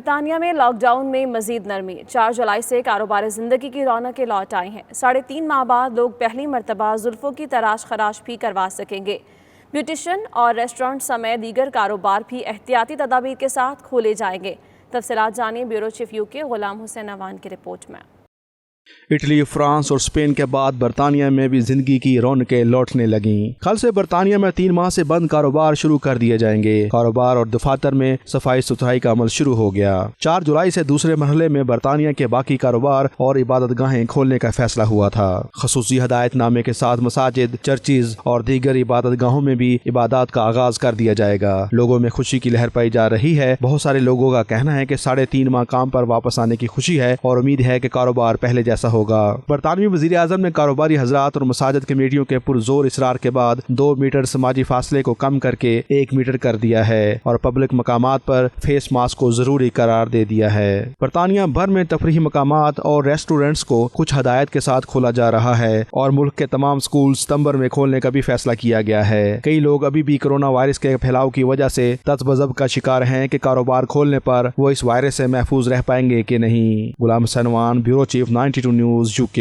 برطانیہ میں lock down میں مزید نرمی، 4 جولائی سے کاروبار زندگی کی رونقیں لوٹ آئی ہیں۔ 3.5 ماہ بعد لوگ پہلی مرتبہ زلفوں کی تراش خراش بھی کروا سکیں گے۔ بیوٹیشین اور ریسٹورنٹ سمیت دیگر کاروبار بھی احتیاطی تدابیر کے ساتھ کھولے جائیں گے۔ تفصیلات جانیں bureau chief UK Ghulam Hussain Awan کی رپورٹ میں۔ اٹلی، فرانس اور اسپین کے بعد برطانیہ میں بھی زندگی کی رونقیں لوٹنے لگیں۔ کل سے برطانیہ میں 3 ماہ سے بند کاروبار شروع کر دیے جائیں گے۔ کاروبار اور دفاتر میں صفائی ستھرائی کا عمل شروع ہو گیا۔ 4 جولائی سے دوسرے مرحلے میں برطانیہ کے باقی کاروبار اور عبادت گاہیں کھولنے کا فیصلہ ہوا تھا۔ خصوصی ہدایت نامے کے ساتھ مساجد، چرچز اور دیگر عبادت گاہوں میں بھی عبادات کا آغاز کر دیا جائے گا۔ لوگوں میں خوشی کی لہر پائی جا رہی ہے۔ بہت سارے لوگوں کا کہنا ہے کہ 3.5 ماہ کام پر واپس آنے کی خوشی ہے اور امید ہے کہ کاروبار پہلے جیسا ہوگا۔ برطانوی وزیر اعظم نے کاروباری حضرات اور مساجد کمیٹیوں کے پرزور اصرار کے بعد 2 میٹر سماجی فاصلے کو کم کر کے 1 میٹر کر دیا ہے اور پبلک مقامات پر فیس ماسک کو ضروری قرار دے دیا ہے۔ برطانیہ بھر میں تفریحی مقامات اور ریسٹورنٹس کو کچھ ہدایت کے ساتھ کھولا جا رہا ہے اور ملک کے تمام سکول ستمبر میں کھولنے کا بھی فیصلہ کیا گیا ہے۔ کئی لوگ ابھی بھی کورونا وائرس کے پھیلاؤ کی وجہ سے تذبذب کا شکار ہیں کہ کاروبار کھولنے پر وہ اس وائرس سے محفوظ رہ پائیں گے کہ نہیں۔ Ghulam Hussain Awan, bureau chief, 92 news UK۔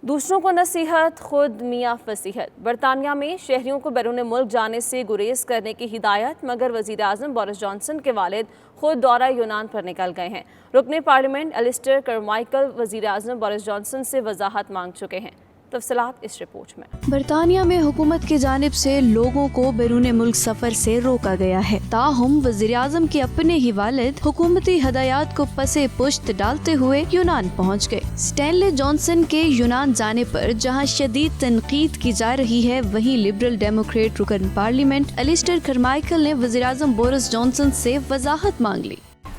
دوسروں کو نصیحت، خود میاں فصیحت۔ برطانیہ میں شہریوں کو بیرون ملک جانے سے گریز کرنے کی ہدایت، مگر وزیر اعظم بورس جانسن کے والد خود دورہ یونان پر نکل گئے ہیں۔ رکن پارلیمنٹ الیسٹر کرمائیکل وزیر اعظم بورس جانسن سے وضاحت مانگ چکے ہیں۔ تفصیلات اس رپورٹ میں۔ برطانیہ میں حکومت کی جانب سے لوگوں کو بیرون ملک سفر سے روکا گیا ہے، تاہم وزیر اعظم کے اپنے ہی والد حکومتی ہدایات کو پسے پشت ڈالتے ہوئے یونان پہنچ گئے۔ اسٹینلے جانسن کے یونان جانے پر جہاں شدید تنقید کی جا رہی ہے، وہیں لبرل ڈیموکریٹ رکن پارلیمنٹ الیسٹر کرمائیکل نے وزیر اعظم بورس جانسن سے وضاحت مانگ لی۔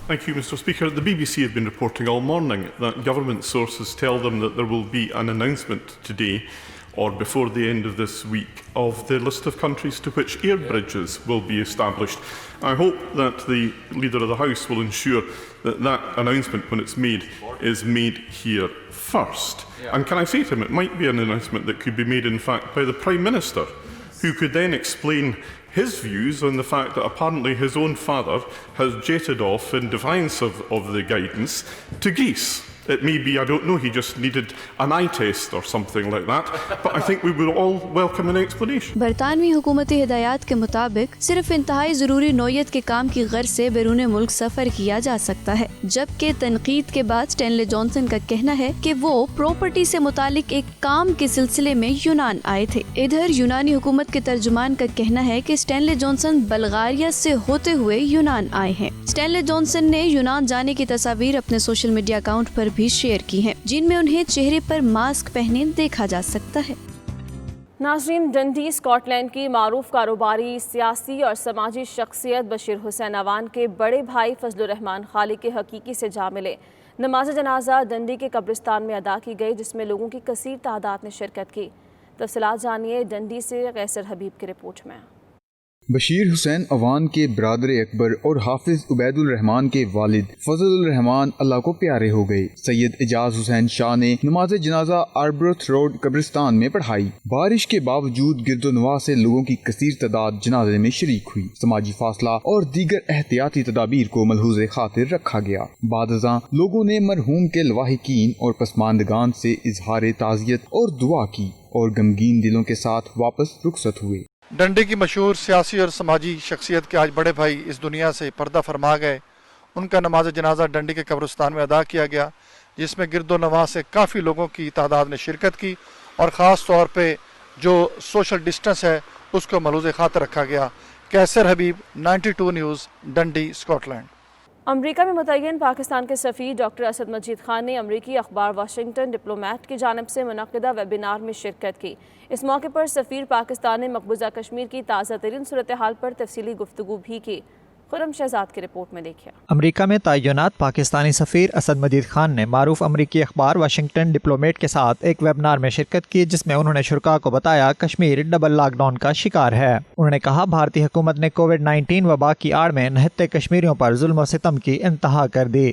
Thank you, Mr. Speaker. The BBC have been reporting all morning that government sources tell them that there will be an announcement today or before the end of this week of the list of countries to which air bridges will be established. I hope that the Leader of the House will ensure that that announcement, when it's made, is made here first. And can I say to him, it might be an announcement that could be made, in fact, by the Prime Minister, who could then explain his views on the fact that apparently his own father has jetted off in defiance of the guidance to Greece. It may be, I don't know, he just needed an eye test or something like that, but I think we would all welcome an explanation. برطانوی حکومتی ہدایات کے مطابق صرف انتہائی ضروری نوعیت کے کام کی غرض سے بیرون ملک سفر کیا جا سکتا ہے، جبکہ تنقید کے بعد اسٹینلے جانسن کا کہنا ہے کہ وہ پراپرٹی سے متعلق ایک کام کے سلسلے میں یونان آئے تھے۔ ادھر یونانی حکومت کے ترجمان کا کہنا ہے کہ اسٹینلے جانسن بلغاریہ سے ہوتے ہوئے یونان آئے ہیں۔ اسٹینلے جانسن نے یونان جانے کی تصاویر اپنے سوشل میڈیا اکاؤنٹ پر بھی شیئر کی ہیں، جن میں انہیں چہرے پر ماسک پہنے دیکھا جا سکتا ہے۔ ناظرین، ڈنڈی اسکاٹ لینڈ کی معروف کاروباری، سیاسی اور سماجی شخصیت بشیر حسین اعوان کے بڑے بھائی فضل الرحمان خالق حقیقی سے جا ملے۔ نماز جنازہ ڈنڈی کے قبرستان میں ادا کی گئی، جس میں لوگوں کی کثیر تعداد نے شرکت کی۔ تفصیلات جانیے ڈنڈی سے قیصر حبیب کی رپورٹ میں۔ بشیر حسین اعوان کے برادر اکبر اور حافظ عبید الرحمان کے والد فضل الرحمان اللہ کو پیارے ہو گئے۔ سید اعجاز حسین شاہ نے نماز جنازہ آربرتھ روڈ قبرستان میں پڑھائی۔ بارش کے باوجود گرد و نواح سے لوگوں کی کثیر تعداد جنازے میں شریک ہوئی۔ سماجی فاصلہ اور دیگر احتیاطی تدابیر کو ملحوظ خاطر رکھا گیا۔ بعد ازاں لوگوں نے مرحوم کے لواحقین اور پسماندگان سے اظہار تعزیت اور دعا کی اور غمگین دلوں کے ساتھ واپس رخصت ہوئے۔ ڈنڈی کی مشہور سیاسی اور سماجی شخصیت کے آج بڑے بھائی اس دنیا سے پردہ فرما گئے۔ ان کا نماز جنازہ ڈنڈی کے قبرستان میں ادا کیا گیا، جس میں گرد و نواح سے کافی لوگوں کی تعداد نے شرکت کی اور خاص طور پہ جو سوشل ڈسٹنس ہے اس کو ملحوظ خاطر رکھا گیا۔ قیصر حبیب، 92 نیوز، ڈنڈی، اسکاٹ لینڈ۔ امریکہ میں متعین پاکستان کے سفیر ڈاکٹر اسد مجید خان نے امریکی اخبار واشنگٹن ڈپلومیٹ کی جانب سے منعقدہ ویبینار میں شرکت کی۔ اس موقع پر سفیر پاکستان نے مقبوضہ کشمیر کی تازہ ترین صورتحال پر تفصیلی گفتگو بھی کی۔ خرم شہزاد کی رپورٹ میں دیکھیں۔ امریکہ میں تعینات پاکستانی سفیر اسد مجید خان نے معروف امریکی اخبار واشنگٹن ڈپلومیٹ کے ساتھ ایک ویبنار میں شرکت کی، جس میں انہوں نے شرکاء کو بتایا کشمیر ڈبل لاک ڈاؤن کا شکار ہے۔ انہوں نے کہا بھارتی حکومت نے کووڈ-19 وبا کی آڑ میں نہتے کشمیریوں پر ظلم و ستم کی انتہا کر دی۔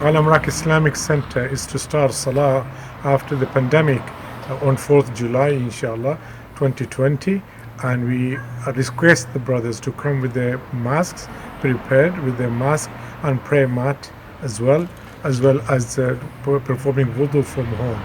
Al-Amrak Islamic Center is to start Salah after the pandemic on 4th July, inshallah, 2020. And we request the brothers to come with their masks, prepared with their mask and prayer mat as well as performing wudu from home.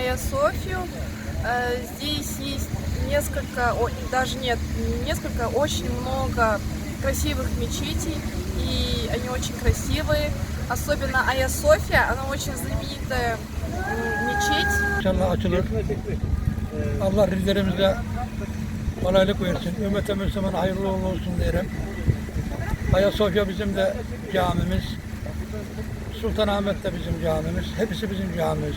Айя Софию здесь есть несколько очень много красивых мечетей, и они очень красивые. Особенно Айя София, она очень знаменитая мечеть. İnşallah açılır. Allah rizlerimizde kolaylık versin. Ümmete Müslüman hayırlı uğurlu olsun derim. Ayya Sofya bizim de camimiz. Sultanahmet de bizim camimiz. Hepsi bizim camimiz.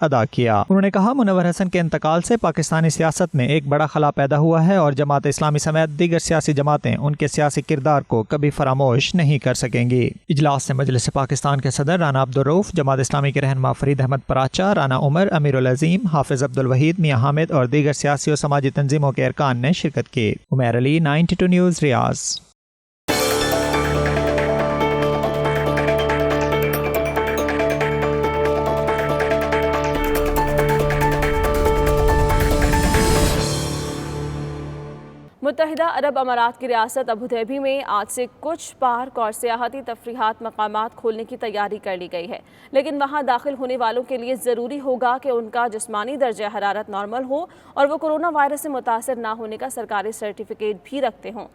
ادا کیا۔ انہوں نے کہا منور حسن کے انتقال سے پاکستانی سیاست میں ایک بڑا خلا پیدا ہوا ہے اور جماعت اسلامی سمیت دیگر سیاسی جماعتیں ان کے سیاسی کردار کو کبھی فراموش نہیں کر سکیں گی۔ اجلاس سے مجلس پاکستان کے صدر رانا عبدالرؤف، جماعت اسلامی کے رہنما فرید احمد پراچا، رانا عمر، امیر العظیم، حافظ عبدالوحید، میاں حامد اور دیگر سیاسی و سماجی تنظیموں کے ارکان نے شرکت کی۔ عمیر علی، 92 نیوز، ریاض۔ متحدہ عرب امارات کی ریاست ابوظہبی میں آج سے کچھ پارک اور سیاحتی تفریحات مقامات کھولنے کی تیاری کر لی گئی ہے، لیکن وہاں داخل ہونے والوں کے لیے ضروری ہوگا کہ ان کا جسمانی درجہ حرارت نارمل ہو اور وہ کورونا وائرس سے متاثر نہ ہونے کا سرکاری سرٹیفکیٹ بھی رکھتے ہوں۔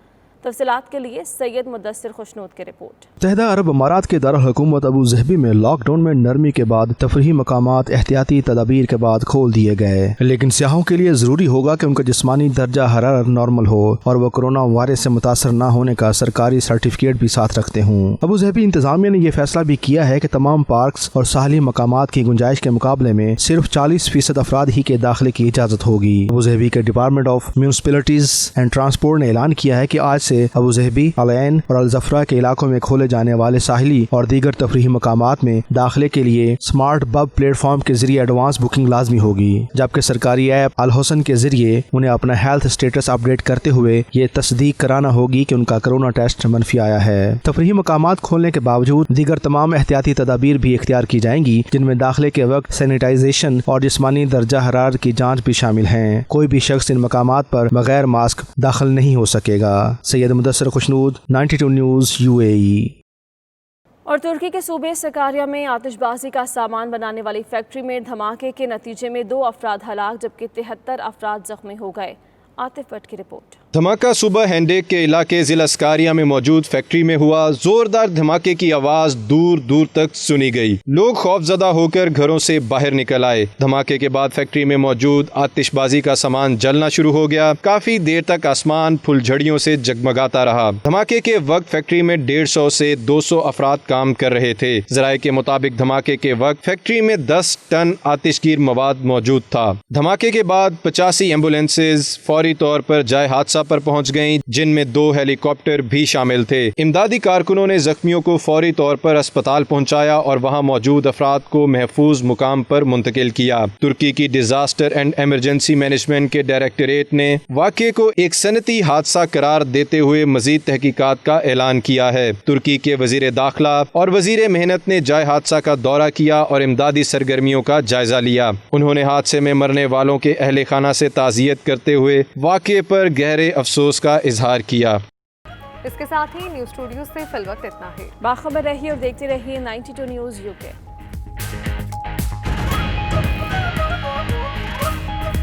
تفصیلات کے لیے سید مدثر خوشنود کی رپورٹ۔ متحدہ عرب امارات کے دارالحکومت ابوظہبی میں لاک ڈاؤن میں نرمی کے بعد تفریحی مقامات احتیاطی تدابیر کے بعد کھول دیے گئے، لیکن سیاحوں کے لیے ضروری ہوگا کہ ان کا جسمانی درجہ حرارت نارمل ہو اور وہ کورونا وائرس سے متاثر نہ ہونے کا سرکاری سرٹیفکیٹ بھی ساتھ رکھتے ہوں۔ ابوظہبی انتظامیہ نے یہ فیصلہ بھی کیا ہے کہ تمام پارکس اور ساحلی مقامات کی گنجائش کے مقابلے میں صرف 40% افراد ہی کے داخلے کی اجازت ہوگی۔ ابوظہبی کے department of municipalities and transport نے اعلان کیا ہے کہ آج سے ابوظہبی، العین اور الزفرہ کے علاقوں میں کھولے جانے والے ساحلی اور دیگر تفریحی مقامات میں داخلے کے لیے سمارٹ بب پلیٹ فارم کے ذریعے ایڈوانس بکنگ لازمی ہوگی، جبکہ سرکاری ایپ الحسن کے ذریعے انہیں اپنا ہیلتھ سٹیٹس اپ ڈیٹ کرتے ہوئے یہ تصدیق کرانا ہوگی کہ ان کا کرونا ٹیسٹ منفی آیا ہے۔ تفریحی مقامات کھولنے کے باوجود دیگر تمام احتیاطی تدابیر بھی اختیار کی جائیں گی، جن میں داخلے کے وقت سینیٹائزیشن اور جسمانی درجہ حرارت کی جانچ بھی شامل ہیں۔ کوئی بھی شخص ان مقامات پر بغیر ماسک داخل نہیں ہو سکے گا۔ سید مدثر خوشنود، 92 نیوز UAE۔ اور ترکی کے صوبے سکاریا میں آتش بازی کا سامان بنانے والی فیکٹری میں دھماکے کے نتیجے میں 2 افراد ہلاک جبکہ 73 افراد زخمی ہو گئے۔ عاطف بٹ کی رپورٹ۔ دھماکہ صبح ہینڈیک کے علاقے ضلع سکاریا میں موجود فیکٹری میں ہوا۔ زوردار دھماکے کی آواز دور دور تک سنی گئی۔ لوگ خوف زدہ ہو کر گھروں سے باہر نکل آئے۔ دھماکے کے بعد فیکٹری میں موجود آتش بازی کا سامان جلنا شروع ہو گیا۔ کافی دیر تک آسمان پھل جھڑیوں سے جگمگاتا رہا۔ دھماکے کے وقت فیکٹری میں 150 سے 200 افراد کام کر رہے تھے۔ ذرائع کے مطابق دھماکے کے وقت فیکٹری میں 10 ٹن آتش گیر مواد موجود تھا۔ دھماکے کے بعد 85 ایمبولینسز فوری طور پر جائے حادثہ پر پہنچ گئیں، جن میں 2 ہیلی کاپٹر بھی شامل تھے۔ امدادی کارکنوں نے زخمیوں کو فوری طور پر اسپتال پہنچایا اور وہاں موجود افراد کو محفوظ مقام پر منتقل کیا۔ ترکی کی ڈیزاسٹر اینڈ ایمرجنسی مینجمنٹ کے ڈائریکٹوریٹ نے واقعے کو ایک صنعتی حادثہ قرار دیتے ہوئے مزید تحقیقات کا اعلان کیا ہے۔ ترکی کے وزیر داخلہ اور وزیر محنت نے جائے حادثہ کا دورہ کیا اور امدادی سرگرمیوں کا جائزہ لیا۔ انہوں نے حادثے میں مرنے والوں کے اہل خانہ سے تعزیت کرتے ہوئے واقعے پر گہرے افسوس کا اظہار کیا۔ اس کے ساتھ ہی نیوز اسٹوڈیو سے فی الوقت اتنا ہے۔ باخبر رہیے اور دیکھتے رہیے 92 نیوز UK۔